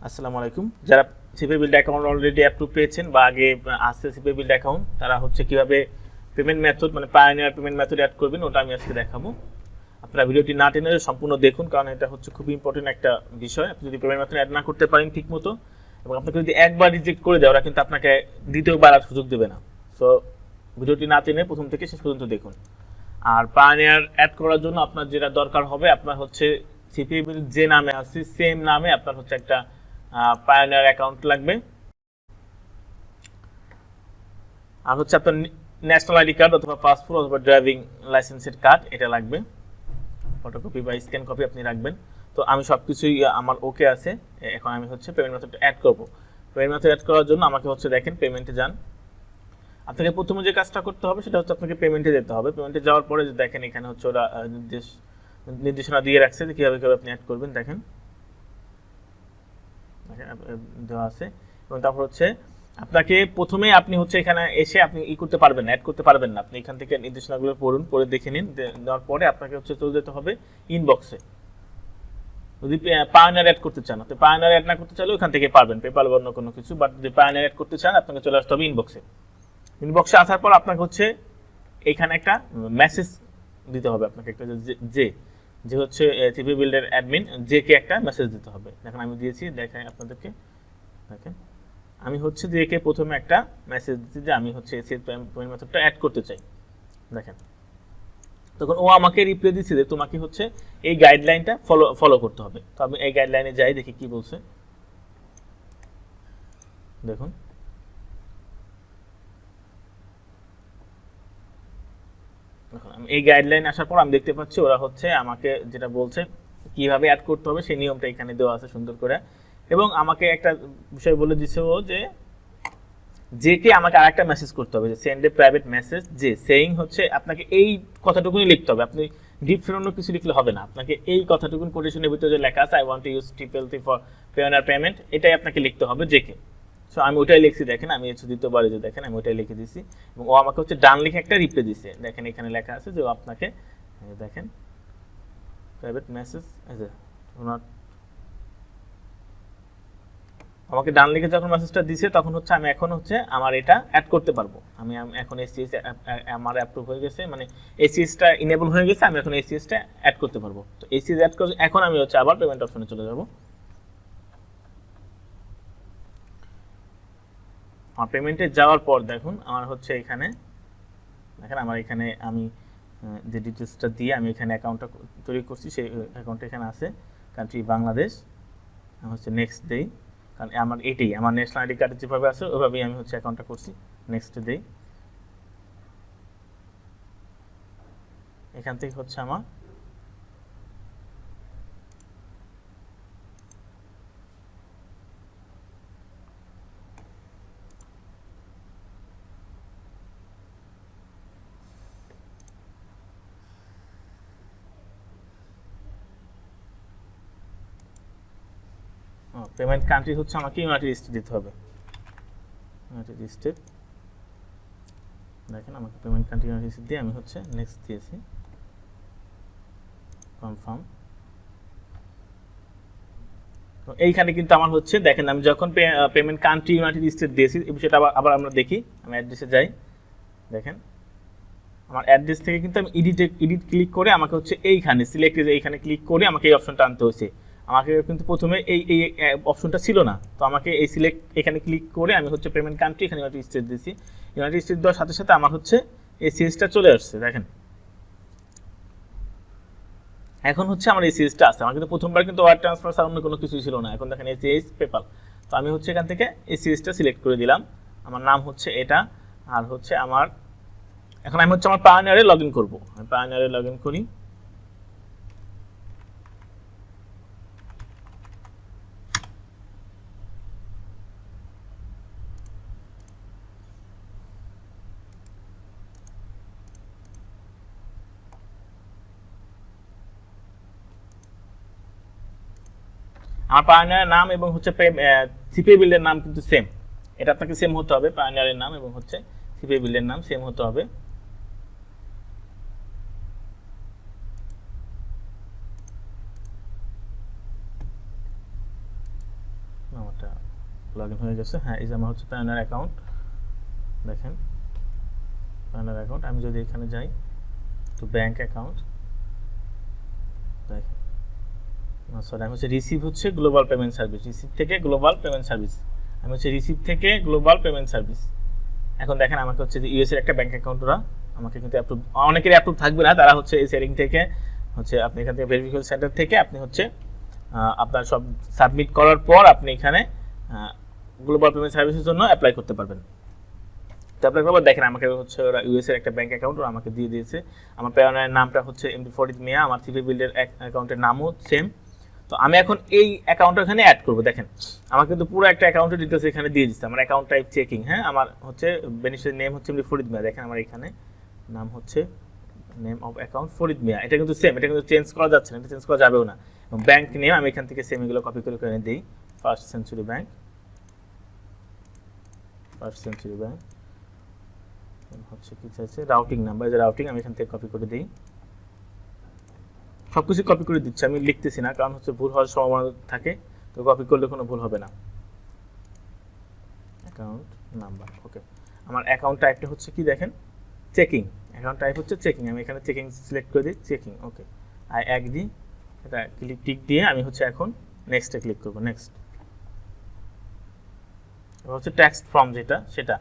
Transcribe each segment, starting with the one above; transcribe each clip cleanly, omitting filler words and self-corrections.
আসসালামু আলাইকুম। যারা সিপে বিল্ড অ্যাকাউন্ট অলরেডি অ্যাপ্রুভ পেয়েছেন বা আগে আছে সিপে বিল্ড অ্যাকাউন্ট, তারা হচ্ছে কিভাবে পেমেন্ট মেথড মানে পায়োনিয়ার পেমেন্ট মেথড অ্যাড করবেন ওটা আমি আজকে দেখাবো। আপনারা ভিডিওটি না টেনে সম্পূর্ণ দেখুন, কারণ এটা হচ্ছে খুব ইম্পর্টেন্ট একটা বিষয়। আপনি যদি পেমেন্ট মেথড অ্যাড না করতে পারেন ঠিক মতো, এবং আপনাকে যদি একবার রিজেক্ট করে দেয়, ওরা কিন্তু আপনাকে দ্বিতীয়বার আর সুযোগ দেবে না। সো ভিডিওটি না টেনে প্রথম থেকে শেষ পর্যন্ত দেখুন। আর পায়োনিয়ার অ্যাড করার জন্য আপনার যেটা দরকার হবে, আপনার হচ্ছে সিপি বিল্ড যে নামে আছে সেম নামে আপনার হচ্ছে একটা পায়োনিয়ার অ্যাকাউন্ট লাগবে। আর হচ্ছে আপনার ন্যাশনাল আইডি কার্ড অথবা পাসপোর্ট অথবা ড্রাইভিং লাইসেন্সের কার্ড এটা লাগবে। ফটোকপি বা স্ক্যান কপি আপনি রাখবেন। তো আমি সব কিছুই আমার ওকে আছে। এখন আমি হচ্ছে পেমেন্ট মেথডটা অ্যাড করব। পেমেন্ট মেথড অ্যাড করার জন্য আমাকে হচ্ছে দেখেন পেমেন্টে যান। আপনাকে প্রথমে যে কাজটা করতে হবে সেটা হচ্ছে আপনাকে পেমেন্টে যেতে হবে। পেমেন্টে যাওয়ার পরে যে দেখেন এখানে হচ্ছে ওরা নির্দেশনা দিয়ে রাখছে যে কীভাবে কীভাবে আপনি অ্যাড করবেন। দেখেন দেওয়া আছে। এবং তারপর হচ্ছে আপনাকে প্রথমে আপনি হচ্ছে এখানে এসে আপনি করতে পারবেন না, অ্যাড করতে পারবেন না। আপনি এখান থেকে নির্দেশনাগুলো পড়ুন, পড়ে দেখে নিন। দেওয়ার পরে আপনাকে হচ্ছে চলে যেতে হবে ইনবক্সে। যদি পায়োনিয়ার অ্যাড করতে চান, আপনি পায়োনিয়ার অ্যাড না করতে চাইলে ওখান থেকে পারবেন, পেপাল বা অন্য কোনো কিছু। বাট যদি পায়োনিয়ার অ্যাড করতে চান আপনাকে চলে আসতে হবে ইনবক্সে। ইনবক্সে আসার পর আপনাকে হচ্ছে এখানে একটা মেসেজ দিতে হবে, আপনাকে একটা যে হচ্ছে সিপি বিল্ডের অ্যাডমিন যে কে একটা মেসেজ দিতে হবে। দেখেন আমি দিয়েছি, দেখাই আপনাদেরকে। দেখেন আমি হচ্ছে যে কে প্রথমে একটা মেসেজ দিচ্ছি যে আমি হচ্ছে এসিএস পেমেন্ট মেথডটা অ্যাড করতে চাই। দেখেন তখন ও আমাকে রিপ্লাই দিচ্ছে যে তোমাকে হচ্ছে এই গাইডলাইনটা ফলো করতে হবে। তো আমি এই গাইডলাইনে যাই, দেখি কি বলছে। দেখুন আমি এই গাইডলাইন আসার পর আমি দেখতে পাচ্ছি ওরা হচ্ছে আমাকে যেটা বলছে কিভাবে অ্যাড করতে হবে সেই নিয়মটা এখানে দেওয়া আছে সুন্দর করে। এবং আমাকে একটা বিষয় বলে দিচ্ছে ও যে কে আমাকে আরেকটা মেসেজ করতে হবে, যে সেন্ড এ প্রাইভেট মেসেজ, যে সেইং হচ্ছে আপনাকে এই কথাটুকুনি লিখতে হবে। আপনি ডিফারেন্ট অন্য কিছু লিখলে হবে না, আপনাকে এই কথাটুকুন কোটেশনের ভিতরে যে লেখা আছে I want to use TPLT for pioneer payment, এটাই আপনাকে লিখতে হবে যে কে। সো আমি ওটাই লিখছি। দেখেন আমি হচ্ছে দ্বিতীয়বারে যে দেখেন আমি ওটাই লিখে দিছি, এবং ও আমাকে হচ্ছে ডান লিখে একটা রিপ্লাই দিছে। দেখেন এখানে লেখা আছে যে আপনাকে দেখেন প্রাইভেট মেসেজ আমাকে ডান লিখে যখন মেসেজটা দিছে তখন হচ্ছে আমি এখন হচ্ছে আমার এটা অ্যাড করতে পারবো। আমি এখন এসিএস আমার অ্যাপ্রুভ হয়ে গেছে, মানে এসিএসটা ইনেবল হয়ে গেছে, আমি এখন এসিএসটা অ্যাড করতে পারবো। তো এসিএস অ্যাড করে এখন আমি হচ্ছে আবার পেমেন্ট অপশনে চলে যাব। আমার পেমেন্টে যাওয়ার পর দেখুন আমার হচ্ছে এখানে দেখেন আমার এখানে আমি যে ডিটেলসটা দিয়ে আমি এখানে অ্যাকাউন্টটা তৈরি করছি সেই অ্যাকাউন্টটা এখানে আছে, কান্ট্রি বাংলাদেশ। হচ্ছে নেক্সট দেই, কারণ আমার এটাই আমার ন্যাশনাল আইডি কার্ড যেভাবে আছে ওইভাবেই আমি হচ্ছে অ্যাকাউন্টটা করছি। নেক্সট দেই, এখান থেকে হচ্ছে আমার পেমেন্ট কান্ট্রি হচ্ছে আমাকে ইউনাইটেড স্টেট দিতে হবে। ইউনাইটেড স্টেট দেখেন আমাকে পেমেন্ট কান্ট্রি ইউনাইটেড স্টেট দিয়ে আমি হচ্ছে নেক্সট দিয়েছি, কনফার্ম। তো এইখানে কিন্তু আমার হচ্ছে দেখেন আমি যখন পেমেন্ট কান্ট্রি ইউনাইটেড স্টেট দিয়েছি এই বিষয়টা আবার আমরা দেখি। আমি অ্যাড্রেসে যাই, দেখেন আমার অ্যাড্রেস থেকে কিন্তু আমি এডিট ক্লিক করে আমাকে হচ্ছে এইখানে সিলেক্ট এইখানে ক্লিক করে আমাকে এই অপশনটা আনতে হয়েছে। আমাকে কিন্তু প্রথমে এই এই অপশনটা ছিল না, তো আমাকে এই সিলেক্ট এখানে ক্লিক করে আমি হচ্ছে পেমেন্ট কান্ট্রি এখানে ইউনাইটেড স্টেট দিয়েছি। ইউনাইটেড স্টেট দেওয়ার সাথে সাথে আমার হচ্ছে এই সিরিজটা চলে আসছে। দেখেন এখন হচ্ছে আমার এই সিরিজটা আছে। আমার কিন্তু প্রথমবার কিন্তু ওয়ার ট্রান্সফার ছাড়া অন্য কোনো কিছুই ছিল না। এখন দেখেন এসিএস পেপাল। তো আমি হচ্ছে এখান থেকে এই সিরিজটা সিলেক্ট করে দিলাম। আমার নাম হচ্ছে এটা, আর হচ্ছে আমার এখন আমি হচ্ছে আমার পায়োনিয়ারে লগ ইন করবো। আমি পায়োনিয়ারে লগ ইন করি। আমার পায়োনিয়ারের নাম এবং হচ্ছে সিপি বিল্ডের নাম কিন্তু সেম। এটা আপনাকে সেম হতে হবে, পায়োনিয়ারের নাম এবং হচ্ছে সিপি বিল্ডের নাম সেম হতে হবে। একটা লগ ইন হয়ে গেছে। হ্যাঁ, এই যে আমার হচ্ছে পায়োনিয়ার অ্যাকাউন্ট, দেখেন পায়োনিয়ার অ্যাকাউন্ট। আমি যদি এখানে যাই তো ব্যাঙ্ক অ্যাকাউন্ট, দেখেন সরি আমি হচ্ছে রিসিভ হচ্ছে গ্লোবাল পেমেন্ট সার্ভিস, রিসিভ থেকে গ্লোবাল পেমেন্ট সার্ভিস, আমি হচ্ছে রিসিভ থেকে গ্লোবাল পেমেন্ট সার্ভিস। এখন দেখেন আমাকে হচ্ছে যে ইউএস এর একটা ব্যাঙ্ক অ্যাকাউন্ট ওরা আমাকে কিন্তু অ্যাপ্রুভ, অনেকেরই অ্যাপ্রুভ থাকবে না, তারা হচ্ছে এই সেটিং থেকে হচ্ছে আপনি এখান থেকে ভেরিফিকেশন সেন্টার থেকে আপনি হচ্ছে আপনার সব সাবমিট করার পর আপনি এখানে গ্লোবাল পেমেন্ট সার্ভিসের জন্য অ্যাপ্লাই করতে পারবেন। তো অ্যাপ্লাই করবার দেখেন আমাকে হচ্ছে ওরা ইউএস এর একটা ব্যাঙ্ক অ্যাকাউন্ট ওরা আমাকে দিয়ে দিয়েছে। আমার পায়োনিয়ার নামটা হচ্ছে এমডি ফরিদ মিয়া, আমার সিপি বিল্ডের অ্যাকাউন্টের নামও সেম। তো আমি এখন এই অ্যাকাউন্টটা এখানে অ্যাড করবো। দেখেন আমার কিন্তু পুরো একটা অ্যাকাউন্টের ডিটেলস এখানে দিয়ে দিচ্ছে। আমার অ্যাকাউন্ট টাইপ চেকিং, হ্যাঁ আমার হচ্ছে বেনিফিশিয়ারি নেম হচ্ছে এমডি ফরিদ মিয়া, দেখেন আমার এখানে নাম হচ্ছে নেম অফ অ্যাকাউন্ট ফরিদ মিয়া, এটা কিন্তু সেম, এটা কিন্তু চেঞ্জ করা যাচ্ছে না, এটা চেঞ্জ করা যাবেও না। ব্যাংক নেম আমি এখান থেকে সেম এগুলো কপি করে করে দিই, first century bank, first century bank হচ্ছে কি চাইছে রাউটিং নাম্বার, যে রাউটিং আমি এখান থেকে কপি করে দিই, সব কিছু কপি করে দিচ্ছি, আমি লিখতেছি না কারণ হচ্ছে ভুল হওয়ার সম্ভাবনা থাকে, তো কপি করলে কোনো ভুল হবে না। অ্যাকাউন্ট নাম্বার, ওকে। আমার অ্যাকাউন্ট টাইপটা হচ্ছে কি দেখেন চেকিং, অ্যাকাউন্ট টাইপ হচ্ছে চেকিং, আমি এখানে চেকিং সিলেক্ট করে দিই, চেকিং, ওকে। আই অ্যাগ্রি, এটা টিক দিয়ে আমি হচ্ছে এখন নেক্সটে ক্লিক করব, নেক্সট। এবার হচ্ছে ট্যাক্স ফর্ম যেটা সেটা,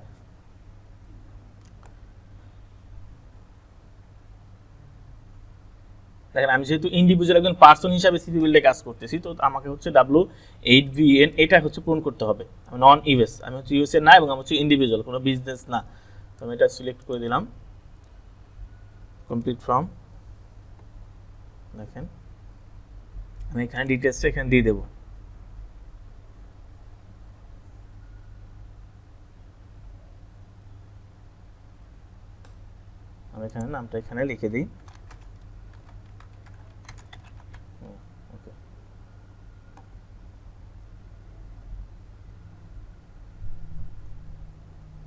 দেখেন আমি যেহেতু ইন্ডিভিজুয়াল একজন পার্সন হিসাবে সিপি বিল্ডে কাজ করতেছি, তো আমাকে হচ্ছে W8VN এটা হচ্ছে পূরণ করতে হবে। আমি নন ইউএস, আমি হচ্ছে ইউএসএ না এবং আমি হচ্ছে ইন্ডিভিজুয়াল, কোনো বিজনেস না। তো আমি এটা সিলেক্ট করে দিলাম, কমপ্লিট ফর্ম। দেখেন আমি এখানে ডিটেলসটা এখানে দিয়ে দেবো, আমি এখানে নামটা এখানে লিখে দিই, ওকে।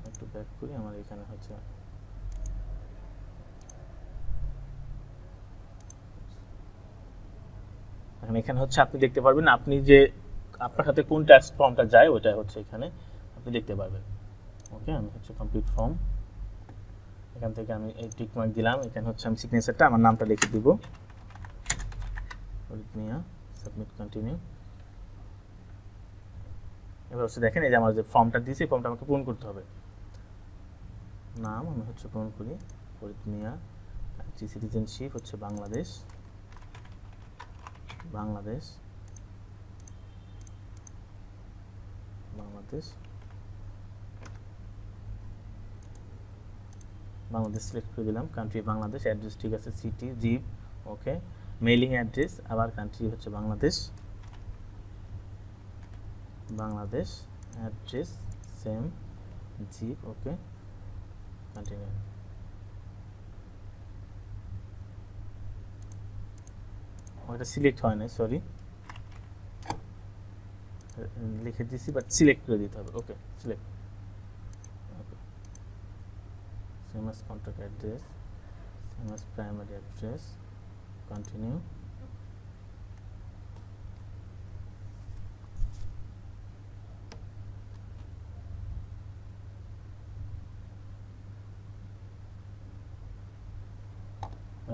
একটু ব্যাক করি, আমার এখানে হচ্ছে এখন এখানে হচ্ছে আপনি দেখতে পারবেন আপনি যে আপনার হাতে কোন ট্যাক্স ফর্মটা যায় ওটা হচ্ছে এখানে আপনি দেখতে পারবেন, ওকে। আমি হচ্ছে কমপ্লিট ফর্ম, এখান থেকে আমি এই টিক মার্ক দিলাম, এখানে হচ্ছে আমি সিগনেচারটা আমার নামটা লিখে দিব, ফরিদ মিয়া, সাবমিট কন্টিনিউ। এবার হচ্ছে দেখেন এই যে আমার যে ফর্মটা দিয়েছি, ফর্মটা আমাকে পূরণ করতে হবে। নাম আমি হচ্ছে পূরণ করি ফরিদ মিয়া, সিটিজেনশিপ হচ্ছে বাংলাদেশ, বাংলাদেশ, বাংলাদেশ, বাংলাদেশ সিলেক্ট করে দিলাম, কান্ট্রি বাংলাদেশ, অ্যাড্রেস ঠিক আছে city zip, okay. Mailing address আবার কান্ট্রি হচ্ছে Bangladesh, Bangladesh, address same zip, okay, continue. ওটা সিলেক্ট হয় না, সরি লিখে দিয়েছি বাট সিলেক্ট করে দিতে হবে, okay select, okay. Same as contact address, same as primary address, continue।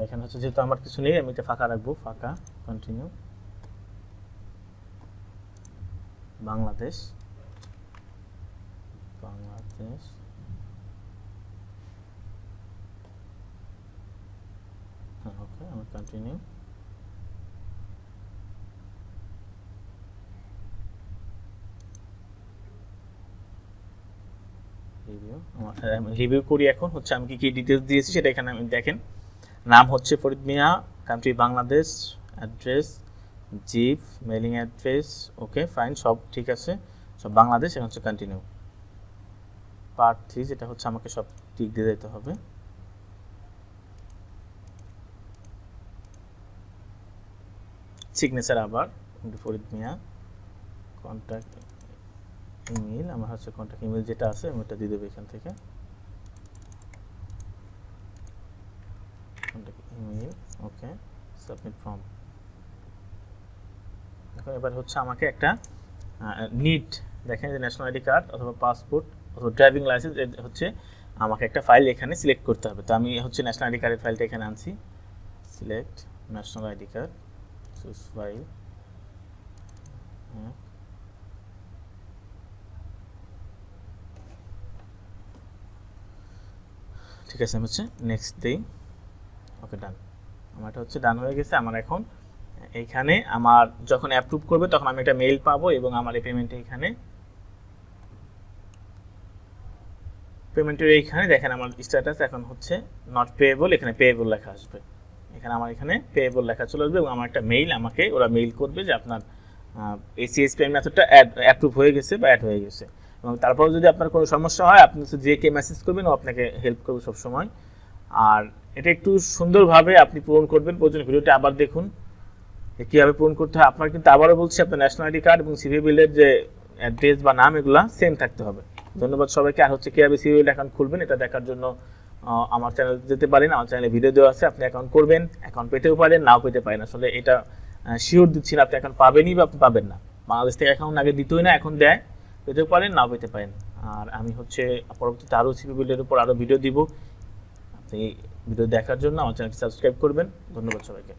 এখানে হচ্ছে যেহেতু আমার কিছু নেই আমি এটা ফাঁকা রাখবো, ফাঁকা, কন্টিনিউ। বাংলাদেশ, বাংলাদেশ, হ্যাঁ ওকে, আমি কন্টিনিউ। রিভিউ করি এখন হচ্ছে আমি কি কি ডিটেলস দিয়েছি সেটা এখানে আমি দেখেন, নাম হচ্ছে Farid Mia, country Bangladesh, address zip, mailing address, okay fine, সব ঠিক আছে, সব বাংলাদেশ, এখন হচ্ছে কন্টিনিউ। পার্ট 3 যেটা হচ্ছে আমাকে সব টিক দিয়ে দিতে হবে, সিগনেচার আবার ফরিদ মিয়া, কন্ট্যাক্ট ইমেল, আমার হচ্ছে কন্ট্যাক্ট ইমেল যেটা আছে আমি ওটা দিয়ে দেবো এখান থেকে, কন্ট্যাক্ট ইমেল, ওকে, সাবমিট ফর্ম। এখন এবার হচ্ছে আমাকে একটা নিড দেখেন যে ন্যাশনাল আইডি কার্ড অথবা পাসপোর্ট অথবা ড্রাইভিং লাইসেন্স হচ্ছে আমাকে একটা ফাইল এখানে সিলেক্ট করতে হবে। তো আমি হচ্ছে ন্যাশনাল আইডি কার্ডের ফাইলটা এখানে আনছি, select national ID card, choose file, ঠিক আছে। আমি হচ্ছে নেক্সট দিই, ওকে ডান। আমার এটা হচ্ছে ডান হয়ে গেছে। আমার এখন এইখানে আমার যখন অ্যাপ্রুভ করবে তখন আমি একটা মেইল পাবো এবং আমার এই পেমেন্টে এখানে পেমেন্টের এইখানে দেখেন আমার স্ট্যাটাস এখন হচ্ছে নট পেয়েবল, এখানে পেয়েবল লেখা আসবে, এখানে আমার এখানে পেয়েবল লেখা চলে আসবে এবং আমার একটা মেইল আমাকে ওরা মেইল করবে যে আপনার এসিএস পেমেন্ট মেথডটা অ্যাপ্রুভ হয়ে গেছে বা অ্যাড হয়ে গেছে। এবং তারপরে যদি আপনার কোনো সমস্যা হয় আপনি যে কে মেসেজ করবেন ও আপনাকে হেল্প করবে সবসময়। আর এটা একটু সুন্দরভাবে আপনি পূরণ করবেন, প্রয়োজন ভিডিওটা আবার দেখুন কীভাবে পূরণ করতে হয়। আপনার কিন্তু আবারও বলছি আপনার ন্যাশনাল আইডি কার্ড এবং সিভি বিলের যে অ্যাড্রেস বা নাম এগুলো সেম থাকতে হবে। ধন্যবাদ সবাইকে। আর হচ্ছে কীভাবে সিভি বিল অ্যাকাউন্ট খুলবেন এটা দেখার জন্য আমার চ্যানেল যেতে পারেন, আমার চ্যানেলে ভিডিও দেওয়া আছে, আপনি অ্যাকাউন্ট করবেন, অ্যাকাউন্ট পেতেও পারেন নাও পেতে পারেন। আসলে এটা শিওর দিচ্ছি না আপনি অ্যাকাউন্ট পাবেনই বা আপনি পাবেন না। বাংলাদেশ থেকে অ্যাকাউন্ট আগে দিতই না, এখন দেয়, পেতেও পারেন নাও পেতে পারেন। আর আমি হচ্ছে পরবর্তীতে আরও সিভি বিলের উপর আরও ভিডিও দিব, আপনি ভিডিও দেখার জন্য আমার চ্যানেলটি সাবস্ক্রাইব করবেন। ধন্যবাদ সবাইকে।